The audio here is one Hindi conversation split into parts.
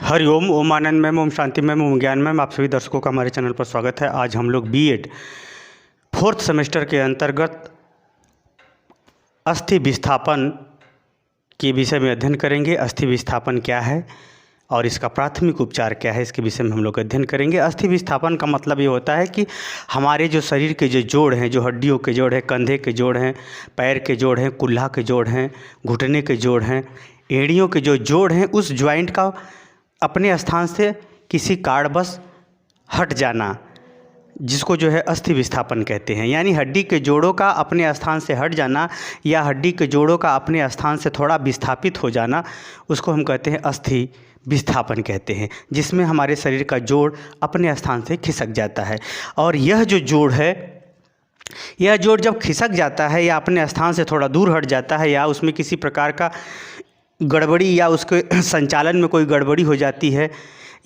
हरिओम, ओम आनंद मैम, ओम शांति मैम, ओम ज्ञान मैम। आप सभी दर्शकों का हमारे चैनल पर स्वागत है। आज हम लोग बीएड फोर्थ सेमेस्टर के अंतर्गत अस्थि विस्थापन के विषय में अध्ययन करेंगे। अस्थि विस्थापन क्या है और इसका प्राथमिक उपचार क्या है, इसके विषय में हम लोग अध्ययन करेंगे। अस्थि विस्थापन का मतलब ये होता है कि हमारे जो शरीर के जो जोड़ हैं, जो हड्डियों के जोड़ हैं, कंधे के जोड़ हैं, पैर के जोड़ हैं, कुल्हा के जोड़ हैं, घुटने के जोड़ हैं, एड़ियों के जो जोड़ हैं, उस ज्वाइंट का अपने स्थान से किसी कारणवश हट जाना, जिसको जो है अस्थि विस्थापन कहते हैं। यानी हड्डी के जोड़ों का अपने स्थान से हट जाना या हड्डी के जोड़ों का अपने स्थान से थोड़ा विस्थापित हो जाना, उसको हम कहते हैं अस्थि विस्थापन कहते हैं, जिसमें हमारे शरीर का जोड़ अपने स्थान से खिसक जाता है। और यह जो जोड़ है, यह जोड़ जब खिसक जाता है या अपने स्थान से थोड़ा दूर हट जाता है या उसमें किसी प्रकार का गड़बड़ी या उसके संचालन में कोई गड़बड़ी हो जाती है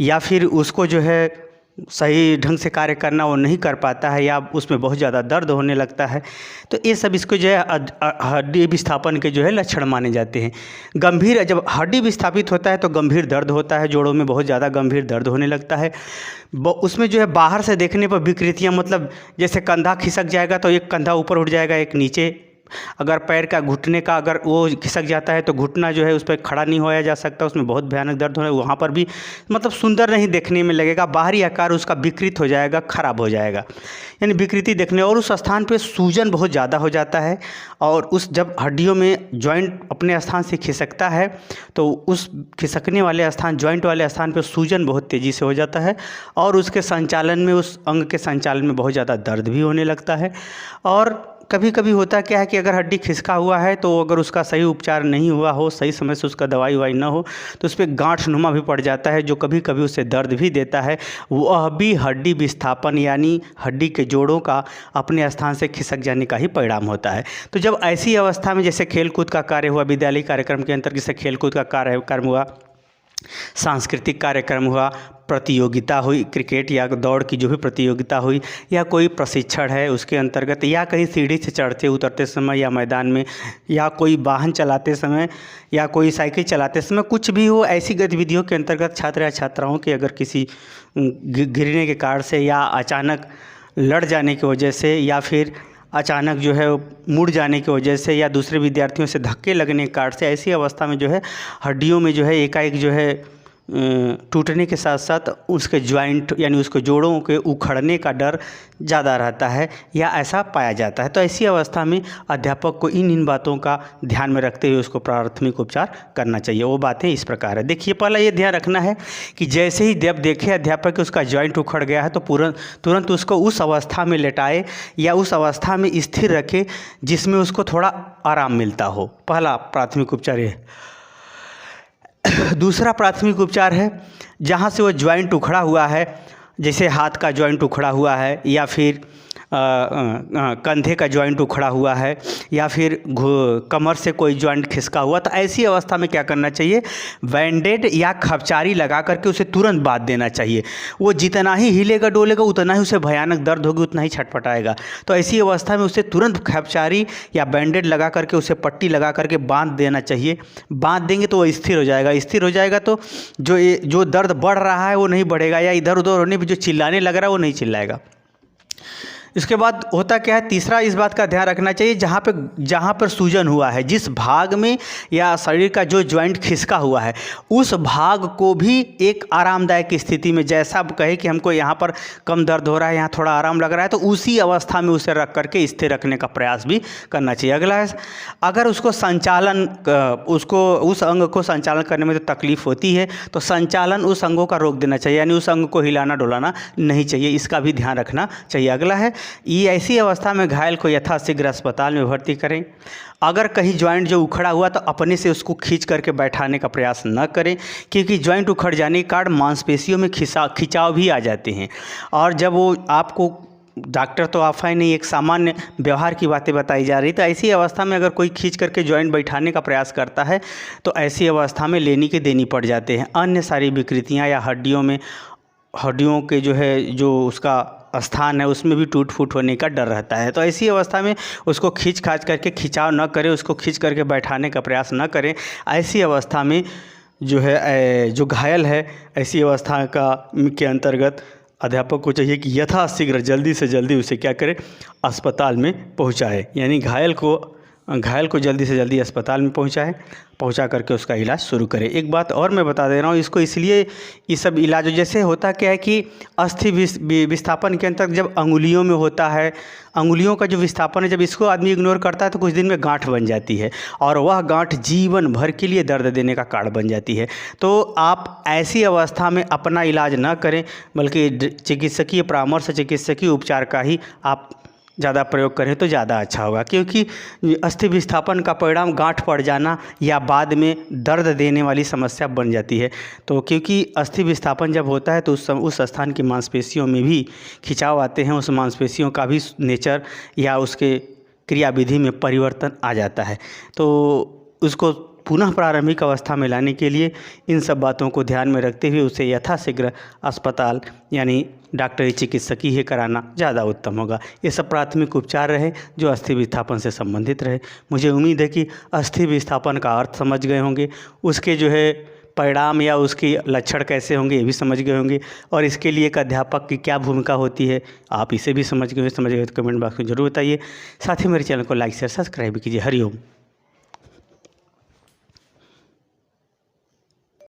या फिर उसको जो है सही ढंग से कार्य करना वो नहीं कर पाता है या उसमें बहुत ज़्यादा दर्द होने लगता है, तो ये सब इसको जो है हड्डी विस्थापन के जो है लक्षण माने जाते हैं। गंभीर, जब हड्डी विस्थापित होता है तो गंभीर दर्द होता है, जोड़ों में बहुत ज़्यादा गंभीर दर्द होने लगता है। उसमें जो है बाहर से देखने पर विकृतियाँ, मतलब जैसे कंधा खिसक जाएगा तो एक कंधा ऊपर उठ जाएगा, एक नीचे। अगर पैर का, घुटने का अगर वो खिसक जाता है तो घुटना जो है उस पर खड़ा नहीं होया जा सकता, उसमें बहुत भयानक दर्द होना है। वहाँ पर भी मतलब सुंदर नहीं देखने में लगेगा, बाहरी आकार उसका विकृत हो जाएगा, खराब हो जाएगा, यानी विकृति देखने। और उस स्थान पे सूजन बहुत ज़्यादा हो जाता है। और उस जब हड्डियों में जॉइंट अपने स्थान से खिसकता है तो उस खिसकने वाले स्थान, जॉइंट वाले स्थान पे सूजन बहुत तेज़ी से हो जाता है और उसके संचालन में, उस अंग के संचालन में बहुत ज़्यादा दर्द भी होने लगता है। और कभी कभी होता क्या है कि अगर हड्डी खिसका हुआ है तो अगर उसका सही उपचार नहीं हुआ हो, सही समय से उसका दवाई ववाई ना हो, तो उस पर गांठ-नुमा भी पड़ जाता है, जो कभी कभी उससे दर्द भी देता है। वह भी हड्डी विस्थापन यानी हड्डी के जोड़ों का अपने स्थान से खिसक जाने का ही परिणाम होता है। तो जब ऐसी अवस्था में, जैसे खेलकूद का कार्य हुआ, विद्यालय कार्यक्रम के अंतर्गत जैसे खेलकूद का कार्यक्रम हुआ, सांस्कृतिक कार्यक्रम हुआ, प्रतियोगिता हुई, क्रिकेट या दौड़ की जो भी प्रतियोगिता हुई, या कोई प्रशिक्षण है उसके अंतर्गत, या कहीं सीढ़ी से चढ़ते उतरते समय या मैदान में, या कोई वाहन चलाते समय या कोई साइकिल चलाते समय, कुछ भी हो, ऐसी गतिविधियों के अंतर्गत छात्र या छात्राओं के अगर किसी गिरने के कारण से या अचानक लड़ जाने की वजह से या फिर अचानक जो है मुड़ जाने की वजह से या दूसरे विद्यार्थियों से धक्के लगने के कारण से, ऐसी अवस्था में जो है हड्डियों में जो है एकाएक जो है टूटने के साथ साथ उसके ज्वाइंट यानी उसके जोड़ों के उखड़ने का डर ज़्यादा रहता है या ऐसा पाया जाता है। तो ऐसी अवस्था में अध्यापक को इन बातों का ध्यान में रखते हुए उसको प्राथमिक उपचार करना चाहिए। वो बातें इस प्रकार है। देखिए, पहला ये ध्यान रखना है कि जैसे ही जब देखे अध्यापक कि उसका ज्वाइंट उखड़ गया है तो तुरंत उसको उस अवस्था में लेटाए या उस अवस्था में स्थिर रखे जिसमें उसको थोड़ा आराम मिलता हो। पहला प्राथमिक उपचार ये। दूसरा प्राथमिक उपचार है, जहाँ से वो ज्वाइंट उखड़ा हुआ है, जैसे हाथ का ज्वाइंट उखड़ा हुआ है या फिर कंधे का ज्वाइंट उखड़ा हुआ है या फिर कमर से कोई ज्वाइंट खिसका हुआ, तो ऐसी अवस्था में क्या करना चाहिए, बैंडेड या खपचारी लगा करके उसे तुरंत बांध देना चाहिए। वो जितना ही हिलेगा डोलेगा उतना ही उसे भयानक दर्द होगी, उतना ही छटपटाएगा। तो ऐसी अवस्था में उसे तुरंत खपचारी या बैंडेड लगा करके उसे पट्टी लगा करके बांध देना चाहिए। बांध देंगे तो वो स्थिर हो जाएगा। स्थिर हो जाएगा तो जो दर्द बढ़ रहा है वो नहीं बढ़ेगा, या इधर उधर होने पर जो चिल्लाने लग रहा है वो नहीं चिल्लाएगा। इसके बाद होता क्या है, तीसरा इस बात का ध्यान रखना चाहिए, जहाँ पर सूजन हुआ है, जिस भाग में या शरीर का जो ज्वाइंट खिसका हुआ है, उस भाग को भी एक आरामदायक स्थिति में, जैसा कहे कि हमको यहाँ पर कम दर्द हो रहा है, यहाँ थोड़ा आराम लग रहा है, तो उसी अवस्था में उसे रख करके स्थिर रखने का प्रयास भी करना चाहिए। अगला है, अगर उसको संचालन, उस अंग को संचालन करने में तो तकलीफ होती है तो संचालन उस अंगों का रोक देना चाहिए, यानी उस अंग को हिलाना डुलाना नहीं चाहिए, इसका भी ध्यान रखना चाहिए। अगला है, ये ऐसी अवस्था में घायल को यथाशीघ्र अस्पताल में भर्ती करें। अगर कहीं ज्वाइंट जो उखड़ा हुआ तो अपने से उसको खींच करके बैठाने का प्रयास न करें, क्योंकि ज्वाइंट उखड़ जाने के कारण मांसपेशियों में खिंचाव भी आ जाते हैं। और जब वो आपको, डॉक्टर तो आप है नहीं, एक सामान्य व्यवहार की बातें बताई जा रही, तो ऐसी अवस्था में अगर कोई खींच करके ज्वाइंट बैठाने का प्रयास करता है तो ऐसी अवस्था में लेनी के देनी पड़ जाते हैं। अन्य सारी विकृतियाँ या हड्डियों के जो उसका स्थान है उसमें भी टूट फूट होने का डर रहता है। तो ऐसी अवस्था में उसको खींच करके खिंचाव न करें, उसको खींच करके बैठाने का प्रयास न करें। ऐसी अवस्था में जो है जो घायल है, ऐसी अवस्था के अंतर्गत अध्यापक को चाहिए कि यथाशीघ्र जल्दी से जल्दी उसे क्या करे, अस्पताल में पहुंचाए। यानी घायल को जल्दी से जल्दी अस्पताल में पहुंचा करके उसका इलाज शुरू करें। एक बात और मैं बता दे रहा हूँ, इसको इसलिए ये सब इलाज जैसे होता क्या है कि अस्थि विस्थापन के अंतर्गत जब अंगुलियों में होता है, अंगुलियों का जो विस्थापन है, जब इसको आदमी इग्नोर करता है तो कुछ दिन में गांठ बन जाती है और वह गांठ जीवन भर के लिए दर्द देने का कारण बन जाती है। तो आप ऐसी अवस्था में अपना इलाज न करें, बल्कि चिकित्सकीय परामर्श, चिकित्सकीय उपचार का ही आप ज़्यादा प्रयोग करें तो ज़्यादा अच्छा होगा। क्योंकि अस्थि विस्थापन का परिणाम गांठ पड़ जाना या बाद में दर्द देने वाली समस्या बन जाती है। तो क्योंकि अस्थि विस्थापन जब होता है तो उस स्थान की मांसपेशियों में भी खिंचाव आते हैं, उस मांसपेशियों का भी नेचर या उसके क्रियाविधि में परिवर्तन आ जाता है। तो उसको पुनः प्रारंभिक अवस्था में लाने के लिए इन सब बातों को ध्यान में रखते हुए उसे यथाशीघ्र अस्पताल यानी डॉक्टरी चिकित्सकीय ही कराना ज़्यादा उत्तम होगा। ये सब प्राथमिक उपचार रहे जो अस्थि विस्थापन से संबंधित रहे। मुझे उम्मीद है कि अस्थि विस्थापन का अर्थ समझ गए होंगे, उसके जो है परिणाम या उसकी लक्षण कैसे होंगे ये भी समझ गए होंगे, और इसके लिए एक अध्यापक की क्या भूमिका होती है आप इसे भी समझ गए तो कमेंट बॉक्स में ज़रूर बताइए। साथ ही मेरे चैनल को लाइक शेयर सब्सक्राइब कीजिए। हरिओम।